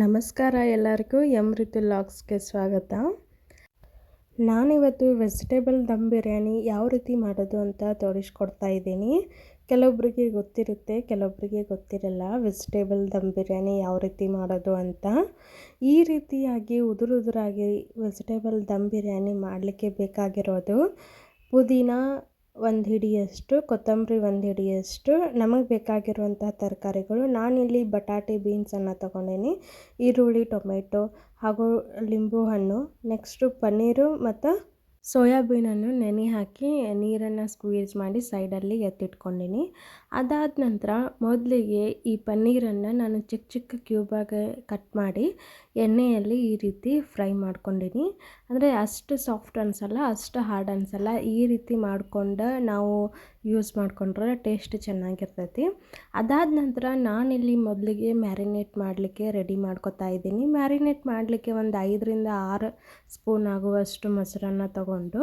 ನಮಸ್ಕಾರ ಎಲ್ಲರಿಗೂ ಋತು ಲಾಗ್ಸ್ಗೆ ಸ್ವಾಗತ. ನಾನಿವತ್ತು ವೆಜಿಟೇಬಲ್ ದಮ್ ಬಿರಿಯಾನಿ ಯಾವ ರೀತಿ ಮಾಡೋದು ಅಂತ ತೋರಿಸ್ಕೊಡ್ತಾ ಇದ್ದೀನಿ. ಕೆಲವೊಬ್ಬರಿಗೆ ಗೊತ್ತಿರುತ್ತೆ, ಕೆಲವೊಬ್ಬರಿಗೆ ಗೊತ್ತಿರಲ್ಲ ವೆಜಿಟೇಬಲ್ ದಮ್ ಬಿರಿಯಾನಿ ಯಾವ ರೀತಿ ಮಾಡೋದು ಅಂತ. ಈ ರೀತಿಯಾಗಿ ಉದುರಾಗಿ ವೆಜಿಟೇಬಲ್ ದಮ್ ಬಿರಿಯಾನಿ ಮಾಡಲಿಕ್ಕೆ ಬೇಕಾಗಿರೋದು ಪುದೀನ 1 ಹಿಡಿಯಷ್ಟು, ಕೊತ್ತಂಬರಿ 1 ಹಿಡಿಯಷ್ಟು, ನಮಗೆ ಬೇಕಾಗಿರುವಂಥ ತರಕಾರಿಗಳು. ನಾನಿಲ್ಲಿ ಬಟಾಟೆ ಬೀನ್ಸನ್ನು ತೊಗೊಂಡಿನಿ, ಈರುಳ್ಳಿ, ಟೊಮೆಟೊ ಹಾಗೂ ಲಿಂಬು ಹಣ್ಣು, ನೆಕ್ಸ್ಟು ಪನ್ನೀರು ಮತ್ತು ಸೋಯಾಬೀನನ್ನು ನೆನೆ ಹಾಕಿ ನೀರನ್ನು ಸ್ಕ್ವೀಸ್ ಮಾಡಿ ಸೈಡಲ್ಲಿ ಎತ್ತಿಟ್ಕೊಂಡಿನಿ. ಅದಾದ ನಂತರ ಮೊದಲಿಗೆ ಈ ಪನ್ನೀರನ್ನು ನಾನು ಚಿಕ್ಕ ಚಿಕ್ಕ ಕ್ಯೂಬಾಗಿ ಕಟ್ ಮಾಡಿ ಎಣ್ಣೆಯಲ್ಲಿ ಈ ರೀತಿ ಫ್ರೈ ಮಾಡ್ಕೊಂಡಿನಿ. ಅಂದರೆ ಅಷ್ಟು ಸಾಫ್ಟ್ ಅನಿಸಲ್ಲ, ಅಷ್ಟು ಹಾರ್ಡ್ ಅನಿಸಲ್ಲ. ಈ ರೀತಿ ಮಾಡ್ಕೊಂಡು ನಾವು ಯೂಸ್ ಮಾಡಿಕೊಂಡ್ರೆ ಟೇಸ್ಟ್ ಚೆನ್ನಾಗಿರ್ತೈತಿ. ಅದಾದ ನಂತರ ನಾನಿಲ್ಲಿ ಮೊದಲಿಗೆ ಮ್ಯಾರಿನೇಟ್ ಮಾಡಲಿಕ್ಕೆ ರೆಡಿ ಮಾಡ್ಕೊತಾ ಇದ್ದೀನಿ. ಮ್ಯಾರಿನೇಟ್ ಮಾಡಲಿಕ್ಕೆ ಒಂದು 5 ರಿಂದ 6 ಸ್ಪೂನ್ ಆಗುವಷ್ಟು ಮೊಸರನ್ನು ತಗೊಂಡು,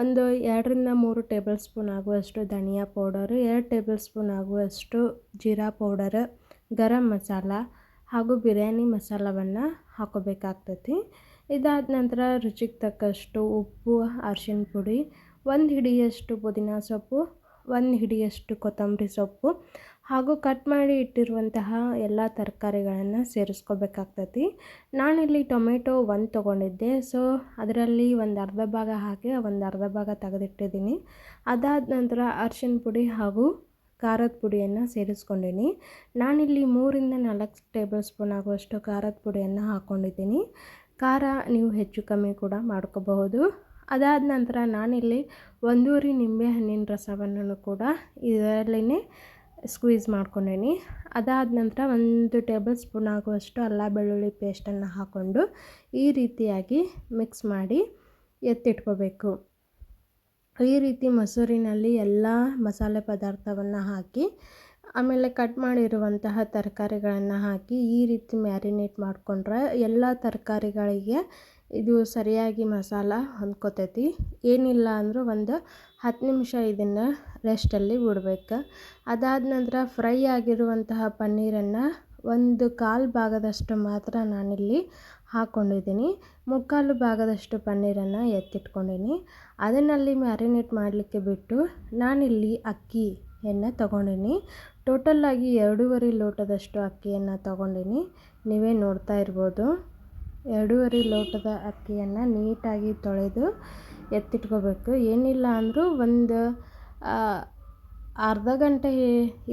ಒಂದು 2 ರಿಂದ 3 ಟೇಬಲ್ ಸ್ಪೂನ್ ಆಗುವಷ್ಟು ಧನಿಯಾ ಪೌಡರು, 2 ಟೇಬಲ್ ಸ್ಪೂನ್ ಆಗುವಷ್ಟು ಜೀರಾ ಪೌಡರ್, ಗರಂ ಮಸಾಲ ಹಾಗೂ ಬಿರಿಯಾನಿ ಮಸಾಲವನ್ನು ಹಾಕೋಬೇಕಾಗ್ತೈತಿ. ಇದಾದ ನಂತರ ರುಚಿಗೆ ತಕ್ಕಷ್ಟು ಉಪ್ಪು, ಅರಿಶಿನ ಪುಡಿ, 1 ಹಿಡಿಯಷ್ಟು ಪುದೀನ ಸೊಪ್ಪು, 1 ಹಿಡಿಯಷ್ಟು ಕೊತ್ತಂಬರಿ ಸೊಪ್ಪು ಹಾಗೂ ಕಟ್ ಮಾಡಿ ಇಟ್ಟಿರುವಂತಹ ಎಲ್ಲ ತರಕಾರಿಗಳನ್ನು ಸೇರಿಸ್ಕೋಬೇಕಾಗ್ತೈತಿ. ನಾನಿಲ್ಲಿ ಟೊಮೆಟೊ 1 ತೊಗೊಂಡಿದ್ದೆ, ಸೊ ಅದರಲ್ಲಿ ಒಂದು ಅರ್ಧ ಭಾಗ ಹಾಕಿ ಒಂದು ಅರ್ಧ ಭಾಗ ತೆಗೆದಿಟ್ಟಿದ್ದೀನಿ. ಅದಾದ ನಂತರ ಅರಿಶಿನ ಪುಡಿ ಹಾಗೂ ಖಾರದ ಪುಡಿಯನ್ನು ಸೇರಿಸ್ಕೊಂಡಿನಿ. ನಾನಿಲ್ಲಿ 3 ರಿಂದ 4 ಟೇಬಲ್ ಸ್ಪೂನ್ ಆಗುವಷ್ಟು ಖಾರದ ಪುಡಿಯನ್ನು ಹಾಕ್ಕೊಂಡಿದ್ದೀನಿ. ಖಾರ ನೀವು ಹೆಚ್ಚು ಕಮ್ಮಿ ಕೂಡ ಮಾಡ್ಕೋಬಹುದು. ಅದಾದ ನಂತರ ನಾನಿಲ್ಲಿ 1 ನಿಂಬೆ ಹಣ್ಣಿನ ರಸವನ್ನು ಕೂಡ ಇದರಲ್ಲೇ ಸ್ಕ್ವೀಸ್ ಮಾಡ್ಕೊಂಡೇನಿ. ಅದಾದ ನಂತರ 1 ಟೇಬಲ್ ಸ್ಪೂನ್ ಆಗುವಷ್ಟು ಅಲ್ಲ ಬೆಳ್ಳುಳ್ಳಿ ಪೇಸ್ಟನ್ನು ಹಾಕ್ಕೊಂಡು ಈ ರೀತಿಯಾಗಿ ಮಿಕ್ಸ್ ಮಾಡಿ ಎತ್ತಿಟ್ಕೋಬೇಕು. ಈ ರೀತಿ ಮೊಸರಿನಲ್ಲಿ ಎಲ್ಲ ಮಸಾಲೆ ಪದಾರ್ಥವನ್ನು ಹಾಕಿ ಆಮೇಲೆ ಕಟ್ ಮಾಡಿರುವಂತಹ ತರಕಾರಿಗಳನ್ನು ಹಾಕಿ ಈ ರೀತಿ ಮ್ಯಾರಿನೇಟ್ ಮಾಡಿಕೊಂಡ್ರೆ ಎಲ್ಲ ತರಕಾರಿಗಳಿಗೆ ಇದು ಸರಿಯಾಗಿ ಮಸಾಲ ಹೊಂದ್ಕೋತೈತಿ. ಏನಿಲ್ಲ ಅಂದರೂ ಒಂದು 10 ನಿಮಿಷ ಇದನ್ನು ರೆಸ್ಟಲ್ಲಿ ಬಿಡಬೇಕು. ಅದಾದ ನಂತರ ಫ್ರೈ ಆಗಿರುವಂತಹ ಪನ್ನೀರನ್ನು 1/4 ಭಾಗದಷ್ಟು ಮಾತ್ರ ನಾನಿಲ್ಲಿ ಹಾಕ್ಕೊಂಡಿದ್ದೀನಿ. 3/4 ಭಾಗದಷ್ಟು ಪನ್ನೀರನ್ನು ಎತ್ತಿಟ್ಕೊಂಡಿನಿ. ಅದನ್ನಲ್ಲಿ ಮ್ಯಾರಿನೇಟ್ ಮಾಡಲಿಕ್ಕೆ ಬಿಟ್ಟು ನಾನಿಲ್ಲಿ ಅಕ್ಕಿಯನ್ನು ತೊಗೊಂಡಿನಿ. ಟೋಟಲ್ಲಾಗಿ 2.5 ಲೋಟದಷ್ಟು ಅಕ್ಕಿಯನ್ನು ತೊಗೊಂಡಿನಿ. ನೀವೇ ನೋಡ್ತಾ ಇರ್ಬೋದು. 2.5 ಲೋಟದ ಅಕ್ಕಿಯನ್ನು ನೀಟಾಗಿ ತೊಳೆದು ಎತ್ತಿಟ್ಕೋಬೇಕು. ಏನಿಲ್ಲ ಅಂದರೂ ಒಂದು ಅರ್ಧ ಗಂಟೆ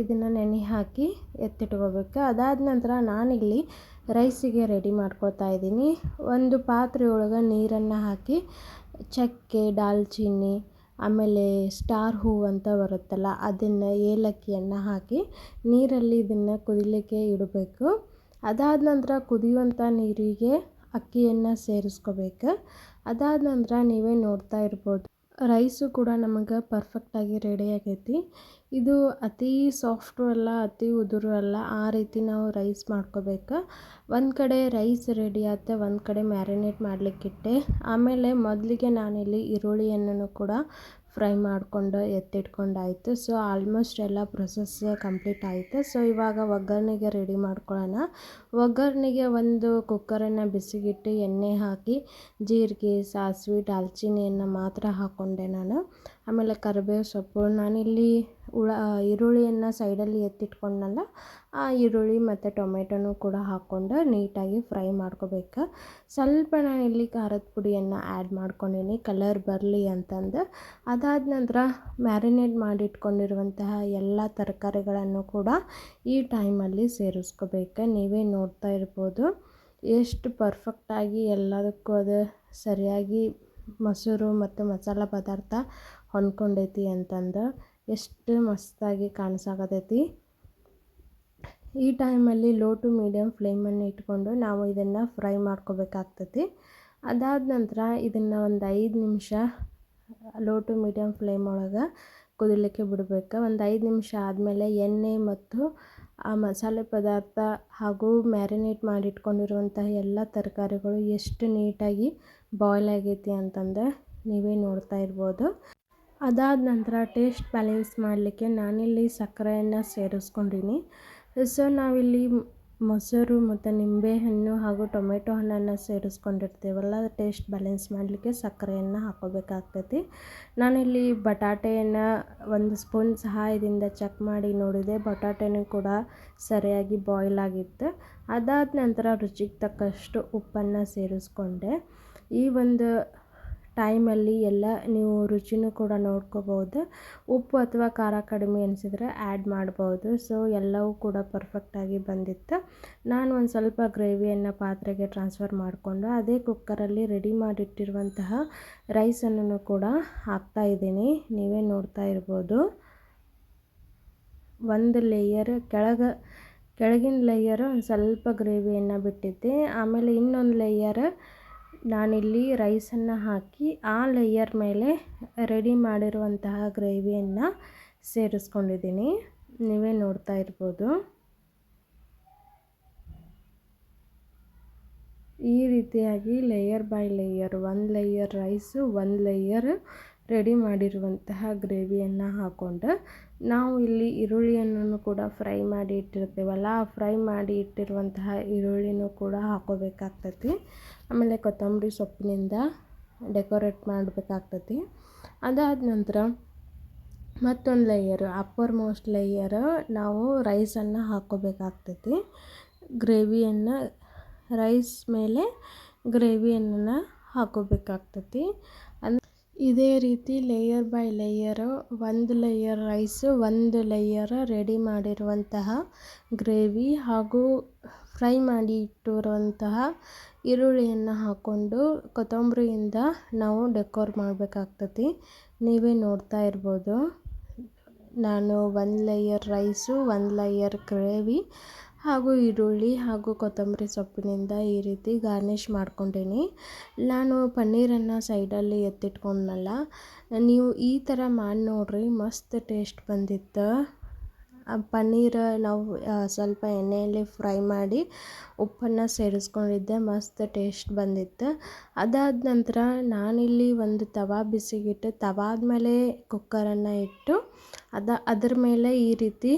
ಇದನ್ನು ನೆನೆ ಹಾಕಿ ಎತ್ತಿಟ್ಕೋಬೇಕು. ಅದಾದ ನಂತರ ನಾನಿಲ್ಲಿ ರೈಸಿಗೆ ರೆಡಿ ಮಾಡ್ಕೊಳ್ತಾ ಇದ್ದೀನಿ. ಒಂದು ಪಾತ್ರೆ ಒಳಗೆ ನೀರನ್ನು ಹಾಕಿ ಚಕ್ಕೆ, ದಾಲ್ಚಿನ್ನಿ, ಆಮೇಲೆ ಸ್ಟಾರ್ ಹೂವು ಅಂತ ಬರುತ್ತಲ್ಲ ಅದನ್ನು, ಏಲಕ್ಕಿಯನ್ನು ಹಾಕಿ ನೀರಲ್ಲಿ ಇದನ್ನು ಕುದಿಲಿಕ್ಕೆ ಇಡಬೇಕು. ಅದಾದ ನಂತರ ಕುದಿಯುವಂಥ ನೀರಿಗೆ ಅಕ್ಕಿಯನ್ನು ಸೇರಿಸ್ಕೋಬೇಕು. ಅದಾದ ನಂತರ ನೀವೇ ನೋಡ್ತಾ ಇರ್ಬೋದು, ರೈಸು ಕೂಡ ನಮಗೆ ಪರ್ಫೆಕ್ಟಾಗಿ ರೆಡಿ ಆಗೈತಿ. ಇದು ಅತಿ ಸಾಫ್ಟು ಅಲ್ಲ, ಅತಿ ಉದುರು ಅಲ್ಲ, ಆ ರೀತಿ ನಾವು ರೈಸ್ ಮಾಡ್ಕೋಬೇಕು. ಒಂದು ಕಡೆ ರೈಸ್ ರೆಡಿ ಆಗುತ್ತೆ, ಒಂದು ಕಡೆ ಮ್ಯಾರಿನೇಟ್ ಮಾಡಲಿಕ್ಕಿಟ್ಟೆ. ಆಮೇಲೆ ಮೊದಲಿಗೆ ನಾನಿಲ್ಲಿ ಈರುಳ್ಳಿಯನ್ನು ಕೂಡ ಫ್ರೈ ಮಾಡಿಕೊಂಡು ಎತ್ತಿಟ್ಕೊಂಡಾಯಿತು. ಸೊ ಆಲ್ಮೋಸ್ಟ್ ಎಲ್ಲ ಪ್ರೊಸೆಸ್ ಕಂಪ್ಲೀಟ್ ಆಯಿತು. ಸೊ ಇವಾಗ ಒಗ್ಗರಣೆಗೆ ರೆಡಿ ಮಾಡ್ಕೊಳ್ಳೋಣ. ಒಗ್ಗರಣೆಗೆ ಒಂದು ಕುಕ್ಕರನ್ನು ಬಿಸಿಗಿಟ್ಟು ಎಣ್ಣೆ ಹಾಕಿ ಜೀರಿಗೆ, ಸಾಸಿವೆ, ದಾಲ್ಚಿನ್ನಿಯನ್ನು ಮಾತ್ರ ಹಾಕ್ಕೊಂಡೆ ನಾನು. ಆಮೇಲೆ ಕರಿಬೇವು ಸೊಪ್ಪು, ನಾನಿಲ್ಲಿ ಈರುಳ್ಳಿಯನ್ನು ಸೈಡಲ್ಲಿ ಎತ್ತಿಟ್ಕೊಂಡನಲ್ಲ, ಆ ಈರುಳ್ಳಿ ಮತ್ತು ಟೊಮೆಟೊನೂ ಕೂಡ ಹಾಕ್ಕೊಂಡು ನೀಟಾಗಿ ಫ್ರೈ ಮಾಡ್ಕೋಬೇಕು. ಸ್ವಲ್ಪ ನಾನಿಲ್ಲಿ ಖಾರದ ಪುಡಿಯನ್ನು ಆ್ಯಡ್ ಮಾಡ್ಕೊಂಡಿನಿ, ಕಲರ್ ಬರಲಿ ಅಂತಂದು. ಅದಾದ ನಂತರ ಮ್ಯಾರಿನೇಟ್ ಮಾಡಿಟ್ಕೊಂಡಿರುವಂತಹ ಎಲ್ಲ ತರಕಾರಿಗಳನ್ನು ಕೂಡ ಈ ಟೈಮಲ್ಲಿ ಸೇರಿಸ್ಕೋಬೇಕು. ನೀವೇ ನೋಡ್ತಾ ಇರ್ಬೋದು ಎಷ್ಟು ಪರ್ಫೆಕ್ಟಾಗಿ ಎಲ್ಲದಕ್ಕೂ ಅದು ಸರಿಯಾಗಿ ಮೊಸರು ಮತ್ತು ಮಸಾಲ ಪದಾರ್ಥ ಹೊಂದ್ಕೊಂಡೈತಿ ಅಂತಂದು ಎಷ್ಟು ಮಸ್ತಾಗಿ ಕಾಣಿಸಾಕತೈತಿ. ಈ ಟೈಮಲ್ಲಿ ಲೋ ಟು ಮೀಡಿಯಮ್ ಫ್ಲೇಮನ್ನು ಇಟ್ಕೊಂಡು ನಾವು ಇದನ್ನು ಫ್ರೈ ಮಾಡ್ಕೋಬೇಕಾಗ್ತೈತಿ. ಅದಾದ ನಂತರ ಇದನ್ನು ಒಂದು 5 ನಿಮಿಷ ಲೋ ಟು ಮೀಡಿಯಮ್ ಫ್ಲೇಮ್ ಒಳಗೆ ಕುದಿಲಿಕ್ಕೆ ಬಿಡಬೇಕು. ಒಂದು 5 ನಿಮಿಷ ಆದಮೇಲೆ ಎಣ್ಣೆ ಮತ್ತು ಆ ಮಸಾಲೆ ಪದಾರ್ಥ ಹಾಗೂ ಮ್ಯಾರಿನೇಟ್ ಮಾಡಿಟ್ಕೊಂಡಿರುವಂತಹ ಎಲ್ಲ ತರಕಾರಿಗಳು ಎಷ್ಟು ನೀಟಾಗಿ ಬಾಯ್ಲ್ ಆಗೈತಿ ಅಂತಂದು ನೀವೇ ನೋಡ್ತಾ ಇರ್ಬೋದು. ಅದಾದ ನಂತರ ಟೇಸ್ಟ್ ಬ್ಯಾಲೆನ್ಸ್ ಮಾಡಲಿಕ್ಕೆ ನಾನಿಲ್ಲಿ ಸಕ್ಕರೆಯನ್ನು ಸೇರಿಸ್ಕೊಂಡಿನಿ. ಸೊ ನಾವಿಲ್ಲಿ ಮೊಸರು ಮತ್ತು ನಿಂಬೆಹಣ್ಣು ಹಾಗೂ ಟೊಮೆಟೊ ಹಣ್ಣನ್ನು ಸೇರಿಸ್ಕೊಂಡಿರ್ತೀವಲ್ಲ, ಟೇಸ್ಟ್ ಬ್ಯಾಲೆನ್ಸ್ ಮಾಡಲಿಕ್ಕೆ ಸಕ್ಕರೆಯನ್ನು ಹಾಕೋಬೇಕಾಗ್ತೈತಿ. ನಾನಿಲ್ಲಿ ಬಟಾಟೆಯನ್ನು 1 ಸ್ಪೂನ್ ಸಹಾಯದಿಂದ ಚೆಕ್ ಮಾಡಿ ನೋಡಿದೆ. ಬಟಾಟೆನೂ ಕೂಡ ಸರಿಯಾಗಿ ಬಾಯ್ಲ್ ಆಗಿತ್ತು. ಅದಾದ ನಂತರ ರುಚಿಗೆ ತಕ್ಕಷ್ಟು ಉಪ್ಪನ್ನು ಸೇರಿಸ್ಕೊಂಡೆ. ಈ ಒಂದು ಟೈಮಲ್ಲಿ ಎಲ್ಲ ನೀವು ರುಚಿನೂ ಕೂಡ ನೋಡ್ಕೋಬೋದು. ಉಪ್ಪು ಅಥವಾ ಖಾರ ಕಡಿಮೆ ಅನಿಸಿದರೆ ಆ್ಯಡ್ ಮಾಡ್ಬೋದು. ಸೊ ಎಲ್ಲವೂ ಕೂಡ ಪರ್ಫೆಕ್ಟಾಗಿ ಬಂದಿತ್ತು. ನಾನು ಒಂದು ಸ್ವಲ್ಪ ಗ್ರೇವಿಯನ್ನು ಪಾತ್ರೆಗೆ ಟ್ರಾನ್ಸ್ಫರ್ ಮಾಡಿಕೊಂಡು ಅದೇ ಕುಕ್ಕರಲ್ಲಿ ರೆಡಿ ಮಾಡಿಟ್ಟಿರುವಂತಹ ರೈಸನ್ನು ಕೂಡ ಹಾಕ್ತಾಯಿದ್ದೀನಿ. ನೀವೇ ನೋಡ್ತಾ ಇರ್ಬೋದು. ಒಂದು ಲೇಯರ್ ಕೆಳಗಿನ ಲೇಯರ್ ಒಂದು ಸ್ವಲ್ಪ ಗ್ರೇವಿಯನ್ನು ಬಿಟ್ಟಿದ್ದೆ. ಆಮೇಲೆ ಇನ್ನೊಂದು ಲೇಯರ್ ನಾನಿಲ್ಲಿ ರೈಸನ್ನು ಹಾಕಿ ಆ ಲೇಯರ್ ಮೇಲೆ ರೆಡಿ ಮಾಡಿರುವಂತಹ ಗ್ರೇವಿಯನ್ನು ಸೇರಿಸ್ಕೊಂಡಿದ್ದೀನಿ. ನೀವೇ ನೋಡ್ತಾ ಇರ್ಬೋದು. ಈ ರೀತಿಯಾಗಿ layer by layer, 1 layer rice, 1 layer ready ಮಾಡಿರುವಂತಹ ಗ್ರೇವಿಯನ್ನು ಹಾಕ್ಕೊಂಡು ನಾವು ಇಲ್ಲಿ ಈರುಳ್ಳಿಯನ್ನು ಕೂಡ ಫ್ರೈ ಮಾಡಿ ಇಟ್ಟಿರ್ತೀವಲ್ಲ, ಆ ಫ್ರೈ ಮಾಡಿ ಇಟ್ಟಿರುವಂತಹ ಈರುಳ್ಳಿನೂ ಕೂಡ ಹಾಕೋಬೇಕಾಗ್ತೈತಿ. ಆಮೇಲೆ ಕೊತ್ತಂಬರಿ ಸೊಪ್ಪಿನಿಂದ ಡೆಕೋರೇಟ್ ಮಾಡಬೇಕಾಗ್ತೈತಿ. ಅದಾದ ನಂತರ ಮತ್ತೊಂದು ಲೇಯರು, ಅಪ್ಪರ್ ಮೋಸ್ಟ್ ಲೇಯರ್ ನಾವು ರೈಸನ್ನು ಹಾಕ್ಕೋಬೇಕಾಗ್ತೈತಿ. ಗ್ರೇವಿಯನ್ನು ರೈಸ್ ಮೇಲೆ ಗ್ರೇವಿಯನ್ನು ಹಾಕೋಬೇಕಾಗ್ತೈತಿ. ಇದೇ ರೀತಿ layer by layer, 1 layer rice, 1 layer ready ಮಾಡಿರುವಂತಹ ಗ್ರೇವಿ ಹಾಗೂ ಫ್ರೈ ಮಾಡಿ ಇಟ್ಟಿರುವಂತಹ ಈರುಳ್ಳಿಯನ್ನು ಹಾಕ್ಕೊಂಡು ಕೊತ್ತಂಬರಿಯಿಂದ ನಾವು ಡೆಕೋರ್ ಮಾಡಬೇಕಾಗ್ತೈತಿ. ನೀವೇ ನೋಡ್ತಾ ಇರ್ಬೋದು. ನಾನು 1 ಲೇಯರ್ ರೈಸು, 1 ಲೇಯರ್ ಗ್ರೇವಿ ಹಾಗೂ ಈರುಳ್ಳಿ ಹಾಗೂ ಕೊತ್ತಂಬರಿ ಸೊಪ್ಪಿನಿಂದ ಈ ರೀತಿ ಗಾರ್ನಿಷ್ ಮಾಡ್ಕೊಂಡೀನಿ. ನಾನು ಪನ್ನೀರನ್ನು ಸೈಡಲ್ಲಿ ಎತ್ತಿಟ್ಕೊಂಡ್ನಲ್ಲ, ನೀವು ಈ ಥರ ಮಾಡಿ ನೋಡ್ರಿ, ಮಸ್ತ್ ಟೇಸ್ಟ್ ಬಂದಿತ್ತು. ಪನ್ನೀರ್ ನಾವು ಸ್ವಲ್ಪ ಎಣ್ಣೆಯಲ್ಲಿ ಫ್ರೈ ಮಾಡಿ ಉಪ್ಪನ್ನು ಸೇರಿಸ್ಕೊಂಡಿದ್ದೆ, ಮಸ್ತ್ ಟೇಸ್ಟ್ ಬಂದಿತ್ತು. ಅದಾದ ನಂತರ ನಾನಿಲ್ಲಿ ಒಂದು ತವಾ ಬಿಸಿಗಿಟ್ಟು ತವಾದ ಮೇಲೆ ಕುಕ್ಕರನ್ನು ಇಟ್ಟು ಅದ್ರ ಮೇಲೆ ಈ ರೀತಿ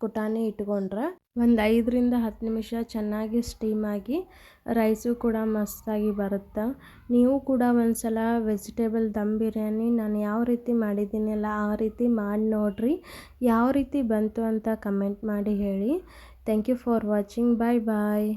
ಕುಟಾಣಿ ಇಟ್ಕೊಂಡ್ರೆ ಒಂದು 5ರಿಂದ 10 ನಿಮಿಷ ಚೆನ್ನಾಗಿ ಸ್ಟೀಮಾಗಿ ರೈಸು ಕೂಡ ಮಸ್ತಾಗಿ ಬರುತ್ತೆ. ನೀವು ಕೂಡ ಒಂದು ಸಲ ವೆಜಿಟೇಬಲ್ ದಮ್ ಬಿರಿಯಾನಿ ನಾನು ಯಾವ ರೀತಿ ಮಾಡಿದ್ದೀನಲ್ಲ ಆ ರೀತಿ ಮಾಡಿ ನೋಡಿರಿ. ಯಾವ ರೀತಿ ಬಂತು ಅಂತ ಕಮೆಂಟ್ ಮಾಡಿ ಹೇಳಿ. Thank you for watching. Bye bye.